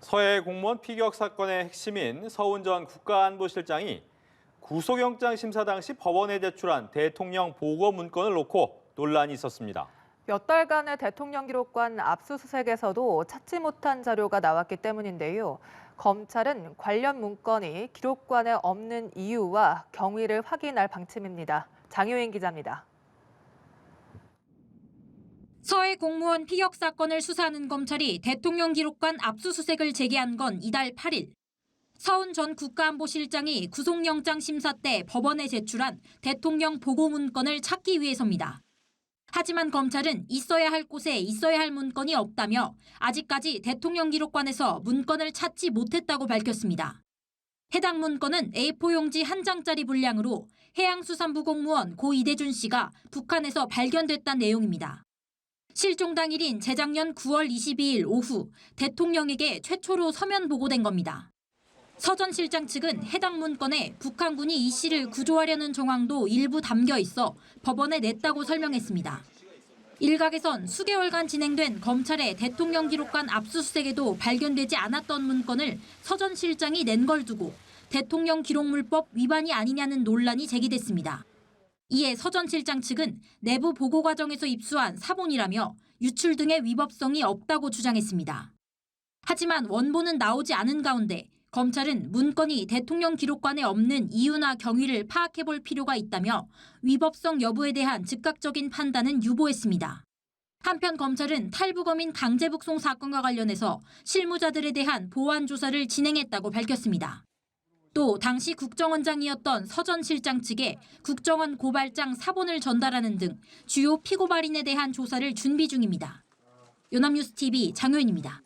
서해 공무원 피격 사건의 핵심인 서훈 전 국가안보실장이 구속영장 심사 당시 법원에 제출한 대통령 보고 문건을 놓고 논란이 있었습니다. 몇 달간의 대통령 기록관 압수수색에서도 찾지 못한 자료가 나왔기 때문인데요. 검찰은 관련 문건이 기록관에 없는 이유와 경위를 확인할 방침입니다. 장효인 기자입니다. 서해 공무원 피격 사건을 수사하는 검찰이 대통령 기록관 압수수색을 재개한 건 이달 8일. 서훈 전 국가안보실장이 구속영장 심사 때 법원에 제출한 대통령 보고 문건을 찾기 위해서입니다. 하지만 검찰은 있어야 할 곳에 있어야 할 문건이 없다며 아직까지 대통령 기록관에서 문건을 찾지 못했다고 밝혔습니다. 해당 문건은 A4 용지 한 장짜리 분량으로 해양수산부 공무원 고 이대준 씨가 북한에서 발견됐다는 내용입니다. 실종 당일인 재작년 9월 22일 오후 대통령에게 최초로 서면 보고된 겁니다. 서 전 실장 측은 해당 문건에 북한군이 이 씨를 구조하려는 정황도 일부 담겨 있어 법원에 냈다고 설명했습니다. 일각에선 수개월간 진행된 검찰의 대통령 기록관 압수수색에도 발견되지 않았던 문건을 서 전 실장이 낸 걸 두고 대통령 기록물법 위반이 아니냐는 논란이 제기됐습니다. 이에 서 전 실장 측은 내부 보고 과정에서 입수한 사본이라며 유출 등의 위법성이 없다고 주장했습니다. 하지만 원본은 나오지 않은 가운데 검찰은 문건이 대통령 기록관에 없는 이유나 경위를 파악해볼 필요가 있다며 위법성 여부에 대한 즉각적인 판단은 유보했습니다. 한편 검찰은 탈북어민 강제북송 사건과 관련해서 실무자들에 대한 보완 조사를 진행했다고 밝혔습니다. 또 당시 국정원장이었던 서 전 실장 측에 국정원 고발장 사본을 전달하는 등 주요 피고발인에 대한 조사를 준비 중입니다. 연합뉴스 TV 장효인입니다.